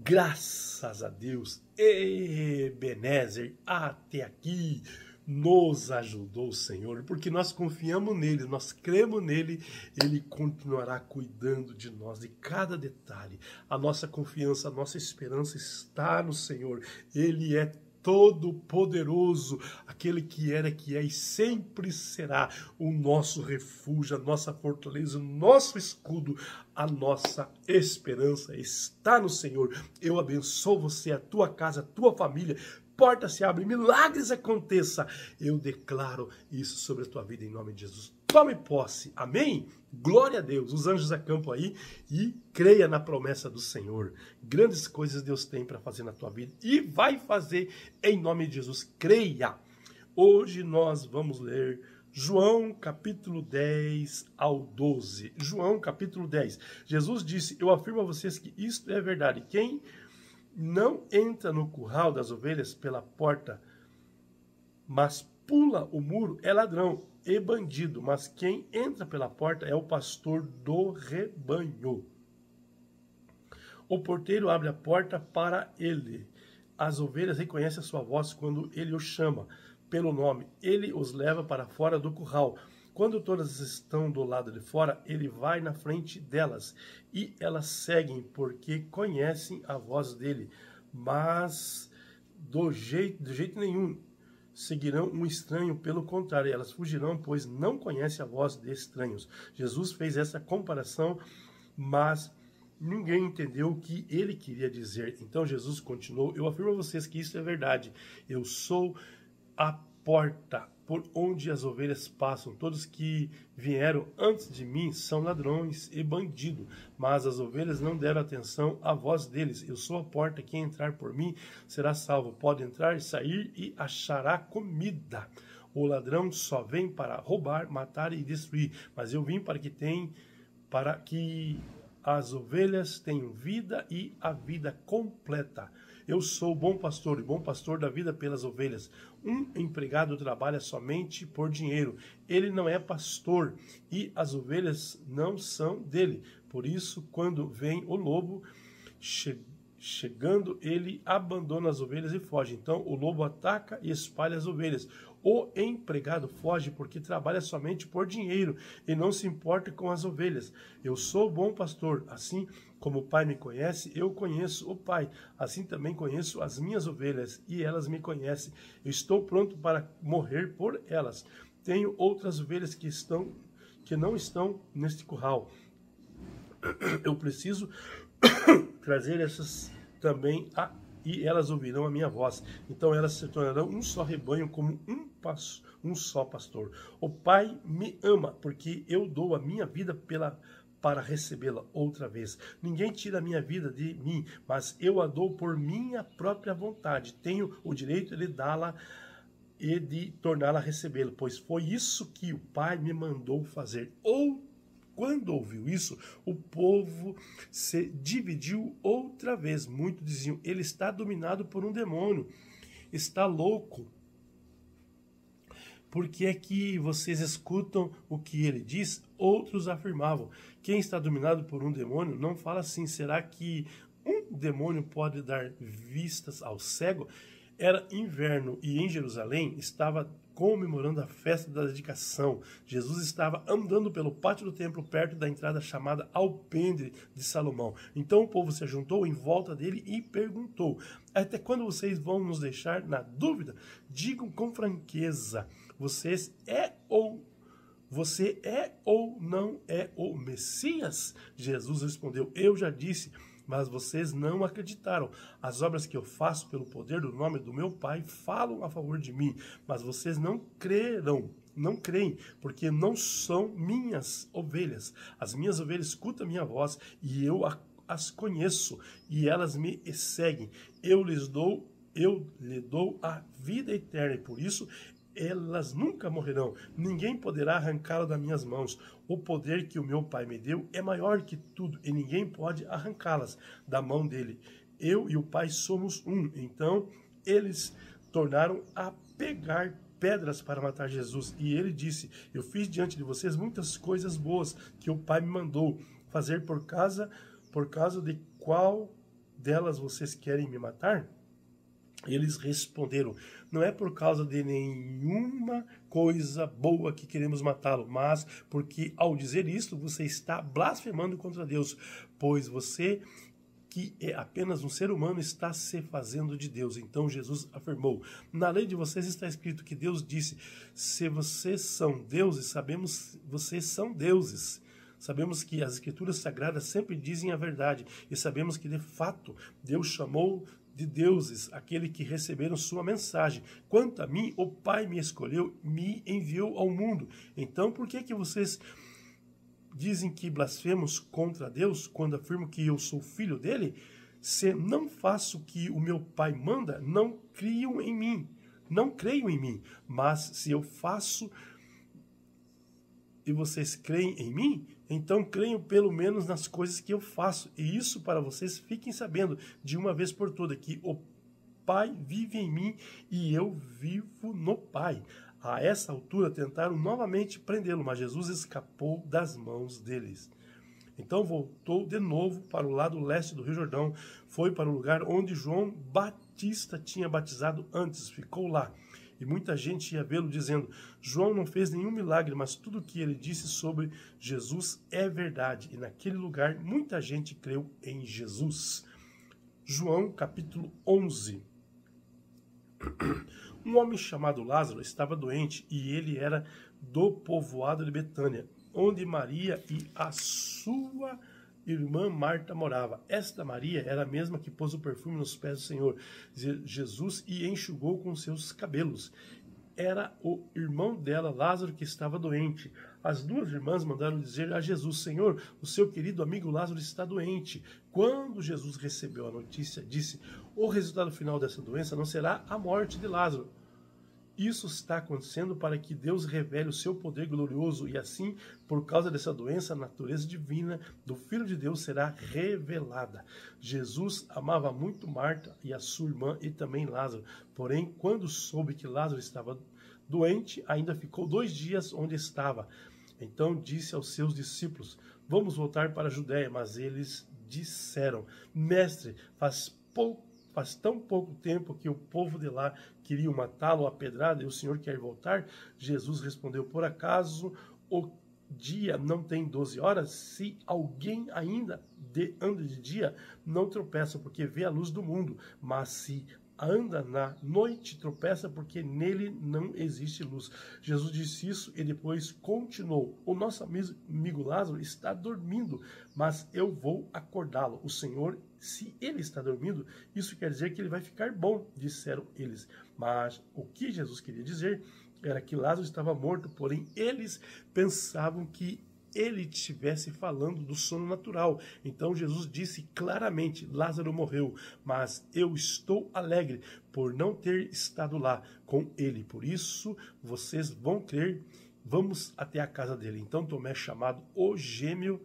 Graças a Deus, Ebenezer, até aqui nos ajudou o Senhor, porque nós confiamos nele, nós cremos nele, ele continuará cuidando de nós, de cada detalhe. A nossa confiança, a nossa esperança está no Senhor, ele é todo-poderoso, aquele que era, que é e sempre será o nosso refúgio, a nossa fortaleza, o nosso escudo, a nossa esperança está no Senhor. Eu abençoo você, a tua casa, a tua família, portas se abrem, milagres aconteçam. Eu declaro isso sobre a tua vida em nome de Jesus. Tome posse, amém? Glória a Deus, os anjos acampam aí e creia na promessa do Senhor. Grandes coisas Deus tem para fazer na tua vida e vai fazer em nome de Jesus, creia. Hoje nós vamos ler João capítulo 10 ao 12. João capítulo 10. Jesus disse, eu afirmo a vocês que isto é verdade. Quem não entra no curral das ovelhas pela porta, mas pula o muro, é ladrão e bandido, mas quem entra pela porta é o pastor do rebanho. O porteiro abre a porta para ele. As ovelhas reconhecem a sua voz quando ele os chama pelo nome. Ele os leva para fora do curral. Quando todas estão do lado de fora, ele vai na frente delas e elas seguem porque conhecem a voz dele. Mas de jeito nenhum seguirão um estranho, pelo contrário, elas fugirão, pois não conhecem a voz de estranhos. Jesus fez essa comparação, mas ninguém entendeu o que ele queria dizer. Então Jesus continuou, eu afirmo a vocês que isso é verdade. Eu sou a porta por onde as ovelhas passam. Todos que vieram antes de mim são ladrões e bandidos, mas as ovelhas não deram atenção à voz deles. Eu sou a porta, quem entrar por mim será salvo. Pode entrar e sair e achará comida. O ladrão só vem para roubar, matar e destruir, mas eu vim para que as ovelhas tenham vida e a vida completa. Eu sou o bom pastor, e bom pastor da vida pelas ovelhas. Um empregado trabalha somente por dinheiro. Ele não é pastor e as ovelhas não são dele. Por isso, quando vem o lobo chegando, ele abandona as ovelhas e foge. Então, o lobo ataca e espalha as ovelhas. O empregado foge porque trabalha somente por dinheiro e não se importa com as ovelhas. Eu sou o bom pastor, assim como o Pai me conhece, eu conheço o Pai. Assim também conheço as minhas ovelhas e elas me conhecem. Eu estou pronto para morrer por elas. Tenho outras ovelhas que não estão neste curral. Eu preciso trazer essas também e elas ouvirão a minha voz. Então elas se tornarão um só rebanho, como um só pastor. O Pai me ama, porque eu dou a minha vida para recebê-la outra vez. Ninguém tira a minha vida de mim, mas eu a dou por minha própria vontade. Tenho o direito de dá-la e de torná-la a recebê-la, pois foi isso que o Pai me mandou fazer. Quando ouviu isso, o povo se dividiu outra vez. Muitos diziam, ele está dominado por um demônio, está louco. Por que é que vocês escutam o que ele diz? Outros afirmavam, quem está dominado por um demônio não fala assim. Será que um demônio pode dar vistas ao cego? Era inverno e em Jerusalém estava comemorando a festa da dedicação. Jesus estava andando pelo pátio do templo perto da entrada chamada Alpendre de Salomão. Então o povo se ajuntou em volta dele e perguntou, até quando vocês vão nos deixar na dúvida? Digam com franqueza, você é ou não é o Messias? Jesus respondeu, eu já disse, mas vocês não acreditaram. As obras que eu faço pelo poder do nome do meu Pai falam a favor de mim, mas vocês não creem, porque não são minhas ovelhas. As minhas ovelhas escutam a minha voz e eu as conheço e elas me seguem. Eu lhe dou a vida eterna e por isso elas nunca morrerão. Ninguém poderá arrancá-la das minhas mãos. O poder que o meu Pai me deu é maior que tudo e ninguém pode arrancá-las da mão dele. Eu e o Pai somos um. Então eles tornaram a pegar pedras para matar Jesus. E ele disse, eu fiz diante de vocês muitas coisas boas que o Pai me mandou fazer por causa de qual delas vocês querem me matar? Eles responderam: não é por causa de nenhuma coisa boa que queremos matá-lo, mas porque ao dizer isto você está blasfemando contra Deus, pois você, que é apenas um ser humano, está se fazendo de Deus. Então Jesus afirmou: na lei de vocês está escrito que Deus disse: se vocês são deuses, sabemos vocês são deuses. Sabemos que as escrituras sagradas sempre dizem a verdade e sabemos que de fato Deus chamou de deuses aquele que receberam sua mensagem. Quanto a mim, o Pai me escolheu, me enviou ao mundo. Então por que vocês dizem que blasfemos contra Deus quando afirmo que eu sou filho dele? Se não faço o que o meu Pai manda, não creiam em mim. Não creiam em mim. Mas se eu faço e vocês creem em mim, então creiam pelo menos nas coisas que eu faço. E isso para vocês fiquem sabendo de uma vez por todas, que o Pai vive em mim e eu vivo no Pai. A essa altura tentaram novamente prendê-lo, mas Jesus escapou das mãos deles. Então voltou de novo para o lado leste do Rio Jordão, foi para o lugar onde João Batista tinha batizado antes, ficou lá. E muita gente ia vê-lo dizendo: João não fez nenhum milagre, mas tudo o que ele disse sobre Jesus é verdade. E naquele lugar muita gente creu em Jesus. João capítulo 11. Um homem chamado Lázaro estava doente e ele era do povoado de Betânia, onde Maria e a sua irmã Marta morava. Esta Maria era a mesma que pôs o perfume nos pés do Senhor Jesus e enxugou com seus cabelos. Era o irmão dela, Lázaro, que estava doente. As duas irmãs mandaram dizer a Jesus: Senhor, o seu querido amigo Lázaro está doente. Quando Jesus recebeu a notícia, disse: o resultado final dessa doença não será a morte de Lázaro. Isso está acontecendo para que Deus revele o seu poder glorioso e assim, por causa dessa doença, a natureza divina do Filho de Deus será revelada. Jesus amava muito Marta e a sua irmã e também Lázaro. Porém, quando soube que Lázaro estava doente, ainda ficou 2 dias onde estava. Então disse aos seus discípulos: vamos voltar para a Judéia. Mas eles disseram: Mestre, faz tão pouco tempo que o povo de lá queria matá-lo a pedrada e o Senhor quer voltar? Jesus respondeu: por acaso o dia não tem 12 horas? Se alguém ainda anda de dia, não tropeça porque vê a luz do mundo, mas se anda na noite, tropeça porque nele não existe luz. Jesus disse isso e depois continuou: o nosso amigo Lázaro está dormindo, mas eu vou acordá-lo. O Senhor, se ele está dormindo, isso quer dizer que ele vai ficar bom, disseram eles. Mas o que Jesus queria dizer era que Lázaro estava morto, porém eles pensavam que ele estivesse falando do sono natural. Então Jesus disse claramente: Lázaro morreu, mas eu estou alegre por não ter estado lá com ele. Por isso vocês vão crer. Vamos até a casa dele. Então Tomé, chamado o Gêmeo,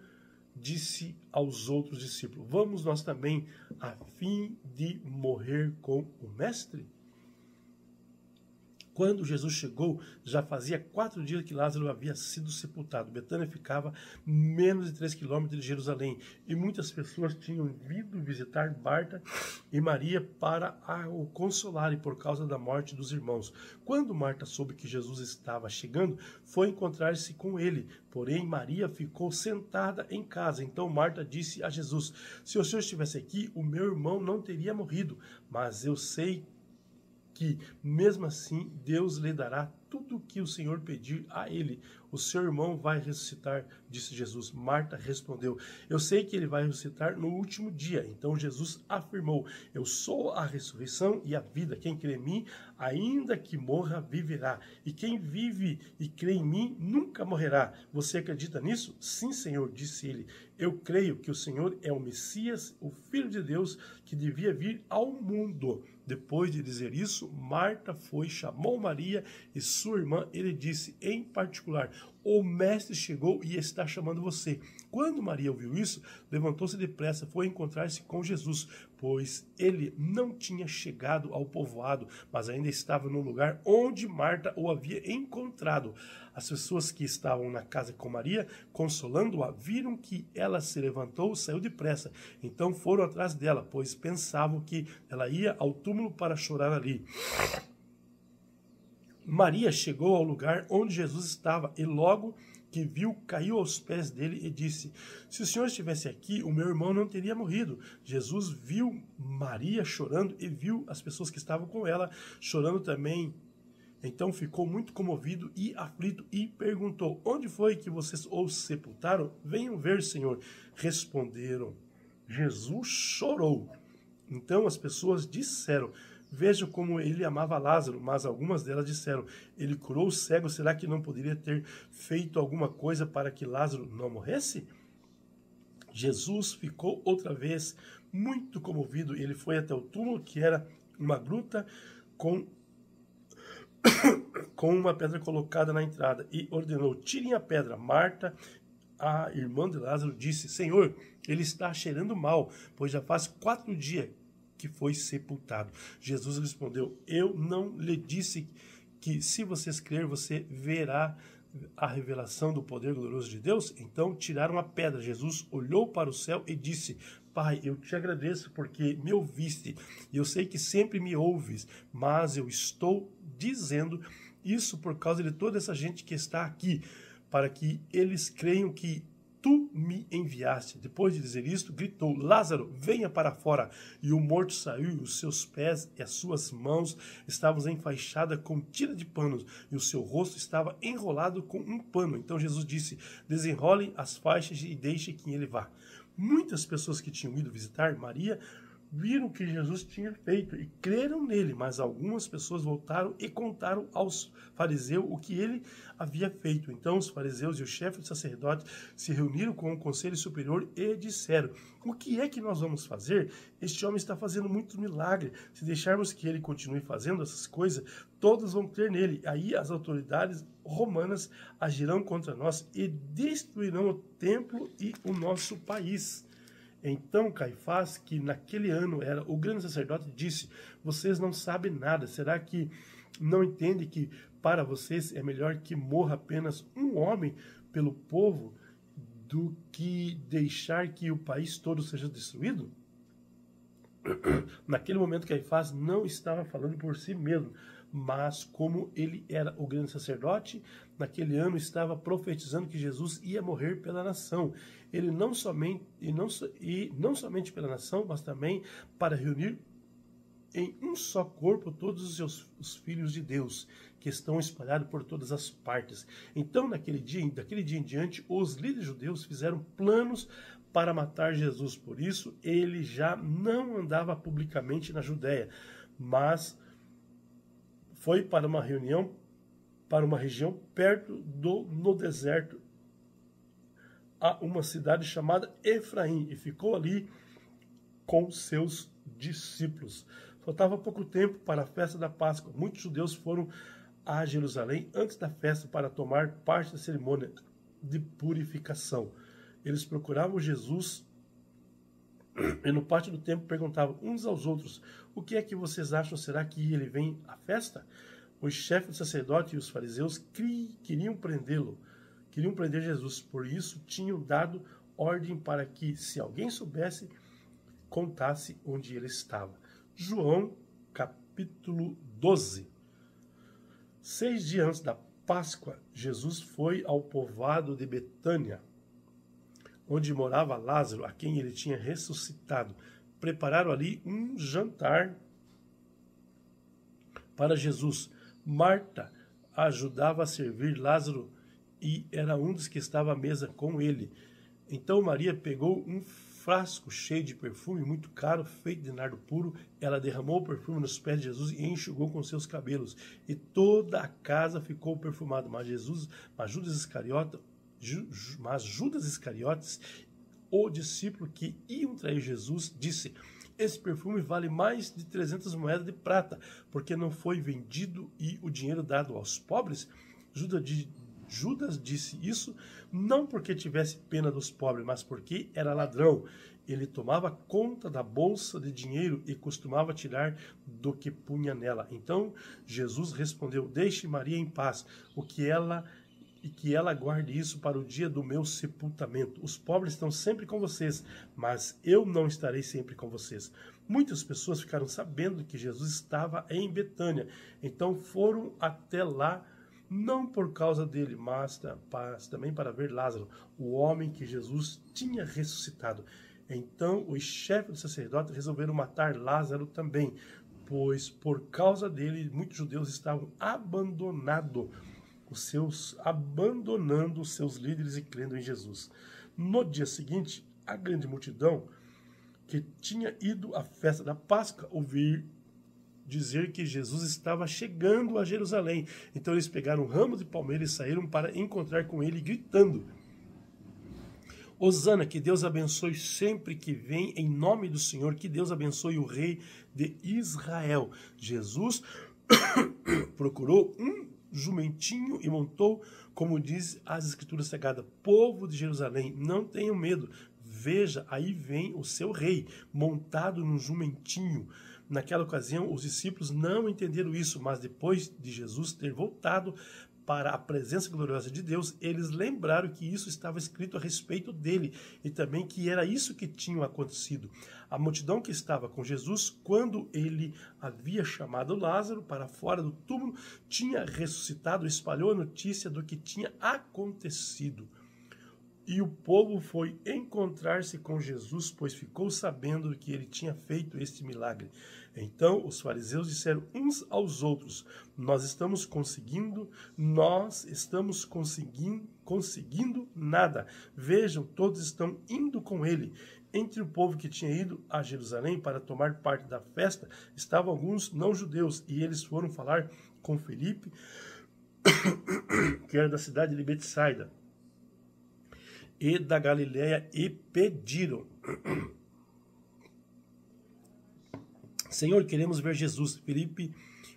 disse aos outros discípulos: vamos nós também, a fim de morrer com o mestre? Quando Jesus chegou, já fazia 4 dias que Lázaro havia sido sepultado. Betânia ficava menos de 3 quilômetros de Jerusalém, e muitas pessoas tinham vindo visitar Marta e Maria para o consolarem por causa da morte dos irmãos. Quando Marta soube que Jesus estava chegando, foi encontrar-se com ele. Porém, Maria ficou sentada em casa. Então Marta disse a Jesus: se o Senhor estivesse aqui, o meu irmão não teria morrido. Mas eu sei que, mesmo assim, Deus lhe dará tudo o que o Senhor pedir a ele. O seu irmão vai ressuscitar, disse Jesus. Marta respondeu: eu sei que ele vai ressuscitar no último dia. Então Jesus afirmou: eu sou a ressurreição e a vida. Quem crê em mim, ainda que morra, viverá. E quem vive e crê em mim, nunca morrerá. Você acredita nisso? Sim, Senhor, disse ele. Eu creio que o Senhor é o Messias, o Filho de Deus, que devia vir ao mundo. Depois de dizer isso, Marta foi, chamou Maria e sua irmã, ele disse em particular: o mestre chegou e está chamando você. Quando Maria ouviu isso, levantou-se depressa, foi encontrar-se com Jesus, pois ele não tinha chegado ao povoado, mas ainda estava no lugar onde Marta o havia encontrado. As pessoas que estavam na casa com Maria, consolando-a, viram que ela se levantou e saiu depressa. Então foram atrás dela, pois pensavam que ela ia ao túmulo para chorar ali. Maria chegou ao lugar onde Jesus estava e logo que viu, caiu aos pés dele e disse: se o Senhor estivesse aqui, o meu irmão não teria morrido. Jesus viu Maria chorando e viu as pessoas que estavam com ela chorando também. Então ficou muito comovido e aflito e perguntou: onde foi que vocês o sepultaram? Venham ver, Senhor. Responderam. Jesus chorou. Então as pessoas disseram: vejam como ele amava Lázaro. Mas algumas delas disseram: ele curou o cego, será que não poderia ter feito alguma coisa para que Lázaro não morresse? Jesus ficou outra vez muito comovido. Ele foi até o túmulo, que era uma gruta com uma pedra colocada na entrada, e ordenou: tirem a pedra. Marta, a irmã de Lázaro, disse: Senhor, ele está cheirando mal, pois já faz 4 dias que foi sepultado. Jesus respondeu: eu não lhe disse que se vocês crer, você verá a revelação do poder glorioso de Deus? Então tiraram a pedra. Jesus olhou para o céu e disse: Pai, eu te agradeço porque me ouviste, e eu sei que sempre me ouves, mas eu estou dizendo isso por causa de toda essa gente que está aqui, para que eles creiam que tu me enviaste. Depois de dizer isto, gritou: Lázaro, venha para fora. E o morto saiu, e os seus pés e as suas mãos estavam enfaixadas com tira de panos, e o seu rosto estava enrolado com um pano. Então Jesus disse: desenrolem as faixas e deixem que ele vá. Muitas pessoas que tinham ido visitar Maria viram o que Jesus tinha feito e creram nele, mas algumas pessoas voltaram e contaram aos fariseus o que ele havia feito. Então os fariseus e o chefe dos sacerdotes se reuniram com o conselho superior e disseram: o que é que nós vamos fazer? Este homem está fazendo muitos milagres. Se deixarmos que ele continue fazendo essas coisas, todos vão crer nele. Aí as autoridades romanas agirão contra nós e destruirão o templo e o nosso país. Então Caifás, que naquele ano era o grande sacerdote, disse: vocês não sabem nada. Será que não entendem que para vocês é melhor que morra apenas um homem pelo povo do que deixar que o país todo seja destruído? Naquele momento Caifás não estava falando por si mesmo, mas como ele era o grande sacerdote, naquele ano estava profetizando que Jesus ia morrer pela nação. Ele não somente pela nação, mas também para reunir em um só corpo todos os filhos de Deus, que estão espalhados por todas as partes. Então, daquele dia em diante, os líderes judeus fizeram planos para matar Jesus. Por isso, ele já não andava publicamente na Judéia, mas foi para uma região perto no deserto, a uma cidade chamada Efraim, e ficou ali com seus discípulos. Faltava pouco tempo para a festa da Páscoa. Muitos judeus foram a Jerusalém antes da festa para tomar parte da cerimônia de purificação. Eles procuravam Jesus e no pátio do templo perguntavam uns aos outros: o que é que vocês acham? Será que ele vem à festa? Os chefes do sacerdote e os fariseus queriam prender Jesus. Por isso tinham dado ordem para que, se alguém soubesse, contasse onde ele estava. João capítulo 12. 6 dias antes da Páscoa, Jesus foi ao povoado de Betânia, onde morava Lázaro, a quem ele tinha ressuscitado. Prepararam ali um jantar para Jesus. Marta ajudava a servir Lázaro e era um dos que estava à mesa com ele. Então Maria pegou um frasco cheio de perfume muito caro, feito de nardo puro. Ela derramou o perfume nos pés de Jesus e enxugou com seus cabelos. E toda a casa ficou perfumada. Mas Judas Iscariotes, o discípulo que iam trair Jesus, disse: esse perfume vale mais de 300 moedas de prata, porque não foi vendido e o dinheiro dado aos pobres? Judas disse isso não porque tivesse pena dos pobres, mas porque era ladrão. Ele tomava conta da bolsa de dinheiro e costumava tirar do que punha nela. Então Jesus respondeu: deixe Maria em paz, que ela guarde isso para o dia do meu sepultamento. Os pobres estão sempre com vocês, mas eu não estarei sempre com vocês. Muitas pessoas ficaram sabendo que Jesus estava em Betânia, então foram até lá, não por causa dele, mas também para ver Lázaro, o homem que Jesus tinha ressuscitado. Então os chefes do sacerdote resolveram matar Lázaro também, pois por causa dele muitos judeus estavam abandonando os seus líderes e crendo em Jesus. No dia seguinte, a grande multidão que tinha ido à festa da Páscoa ouviu dizer que Jesus estava chegando a Jerusalém. Então eles pegaram ramos de palmeira e saíram para encontrar com ele, gritando: Hosana, que Deus abençoe sempre que vem em nome do Senhor, que Deus abençoe o rei de Israel. Jesus procurou um jumentinho e montou, como diz as escrituras sagradas: povo de Jerusalém, não tenham medo, veja, aí vem o seu rei, montado num jumentinho. Naquela ocasião, os discípulos não entenderam isso, mas depois de Jesus ter voltado para a presença gloriosa de Deus, eles lembraram que isso estava escrito a respeito dele e também que era isso que tinha acontecido. A multidão que estava com Jesus, quando ele havia chamado Lázaro para fora do túmulo, tinha ressuscitado e espalhou a notícia do que tinha acontecido. E o povo foi encontrar-se com Jesus, pois ficou sabendo que ele tinha feito este milagre. Então os fariseus disseram uns aos outros: nós estamos conseguindo nada. Vejam, todos estão indo com ele. Entre o povo que tinha ido a Jerusalém para tomar parte da festa, estavam alguns não-judeus, e eles foram falar com Filipe, que era da cidade de Betsaida e da Galileia, e pediram: Senhor, queremos ver Jesus. Filipe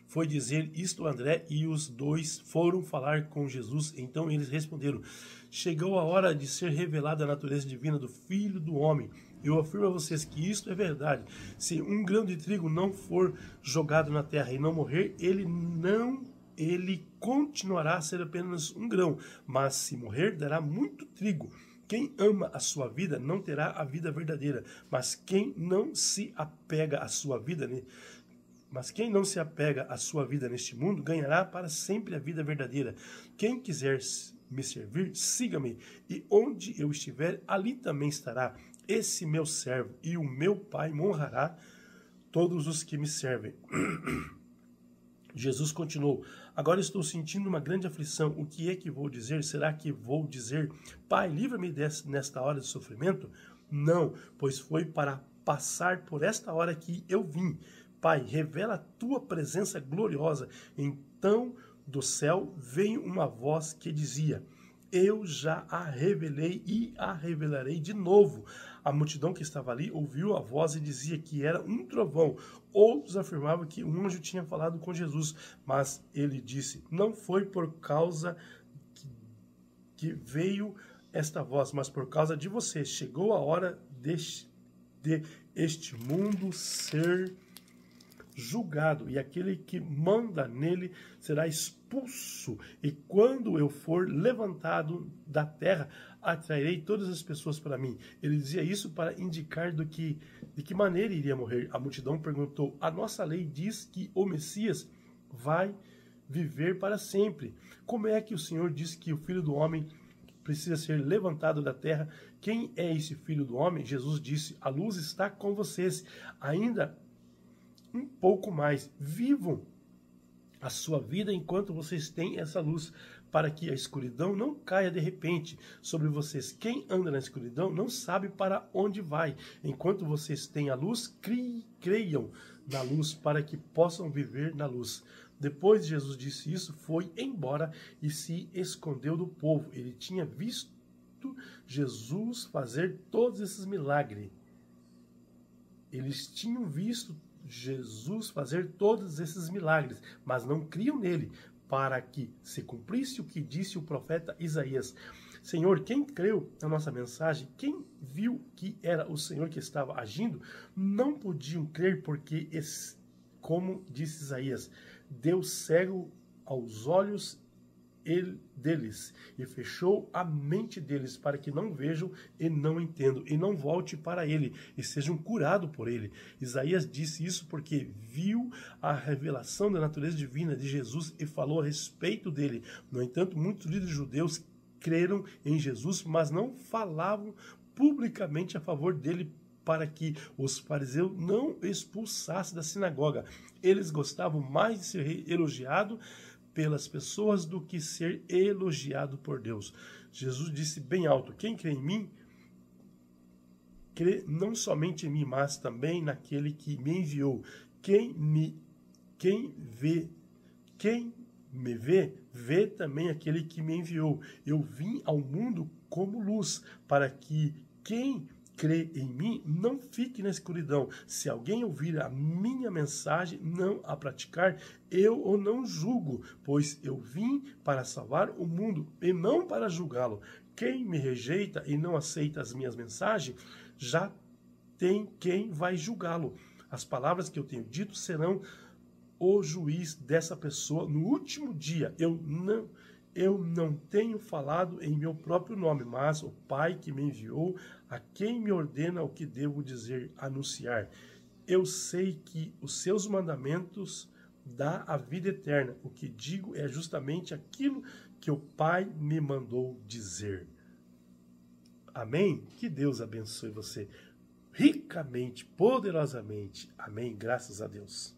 foi dizer isto a André, e os dois foram falar com Jesus. Então eles responderam: chegou a hora de ser revelada a natureza divina do Filho do Homem. Eu afirmo a vocês que isto é verdade. Se um grão de trigo não for jogado na terra e não morrer, ele continuará a ser apenas um grão, mas se morrer, dará muito trigo. Quem ama a sua vida não terá a vida verdadeira, mas quem não se apega à sua vida neste mundo ganhará para sempre a vida verdadeira. Quem quiser me servir, siga-me, e onde eu estiver, ali também estará esse meu servo, e o meu Pai honrará todos os que me servem. Jesus continuou: agora estou sentindo uma grande aflição. O que é que vou dizer? Será que vou dizer: Pai, livra-me nesta hora de sofrimento? Não, pois foi para passar por esta hora que eu vim. Pai, revela a tua presença gloriosa. Então do céu veio uma voz que dizia: eu já a revelei e a revelarei de novo. A multidão que estava ali ouviu a voz e dizia que era um trovão. Outros afirmavam que um anjo tinha falado com Jesus, mas ele disse: não foi por causa que veio esta voz, mas por causa de vocês. Chegou a hora de este mundo ser julgado, e aquele que manda nele será expulso. E quando eu for levantado da terra, atrairei todas as pessoas para mim. Ele dizia isso para indicar de que maneira iria morrer. A multidão perguntou: a nossa lei diz que o Messias vai viver para sempre. Como é que o Senhor diz que o Filho do Homem precisa ser levantado da terra? Quem é esse Filho do Homem? Jesus disse: a luz está com vocês. Ainda um pouco mais. Vivam a sua vida enquanto vocês têm essa luz, para que a escuridão não caia de repente sobre vocês. Quem anda na escuridão não sabe para onde vai. Enquanto vocês têm a luz, creiam na luz, para que possam viver na luz. Depois de Jesus disse isso, foi embora e se escondeu do povo. Ele tinha visto Jesus fazer todos esses milagres. Eles tinham visto Jesus fazer todos esses milagres, mas não criam nele, para que se cumprisse o que disse o profeta Isaías. Senhor, quem creu na nossa mensagem, quem viu que era o Senhor que estava agindo, não podiam crer porque, como disse Isaías, deu cego aos olhos deles e fechou a mente deles para que não vejam e não entendam e não volte para ele e sejam curados por ele. Isaías disse isso porque viu a revelação da natureza divina de Jesus e falou a respeito dele. No entanto, muitos líderes judeus creram em Jesus, mas não falavam publicamente a favor dele para que os fariseus não expulsassem da sinagoga. Eles gostavam mais de ser elogiados pelas pessoas do que ser elogiado por Deus. Jesus disse bem alto: quem crê em mim, crê não somente em mim, mas também naquele que me enviou. Quem me vê, vê também aquele que me enviou. Eu vim ao mundo como luz, para que quem crê em mim não fique na escuridão. Se alguém ouvir a minha mensagem, não a praticar, eu o não julgo, pois eu vim para salvar o mundo e não para julgá-lo. Quem me rejeita e não aceita as minhas mensagens, já tem quem vai julgá-lo. As palavras que eu tenho dito serão o juiz dessa pessoa no último dia. Eu não tenho falado em meu próprio nome, mas o Pai que me enviou, a quem me ordena o que devo dizer, anunciar. Eu sei que os seus mandamentos dá a vida eterna. O que digo é justamente aquilo que o Pai me mandou dizer. Amém? Que Deus abençoe você ricamente, poderosamente. Amém? Graças a Deus.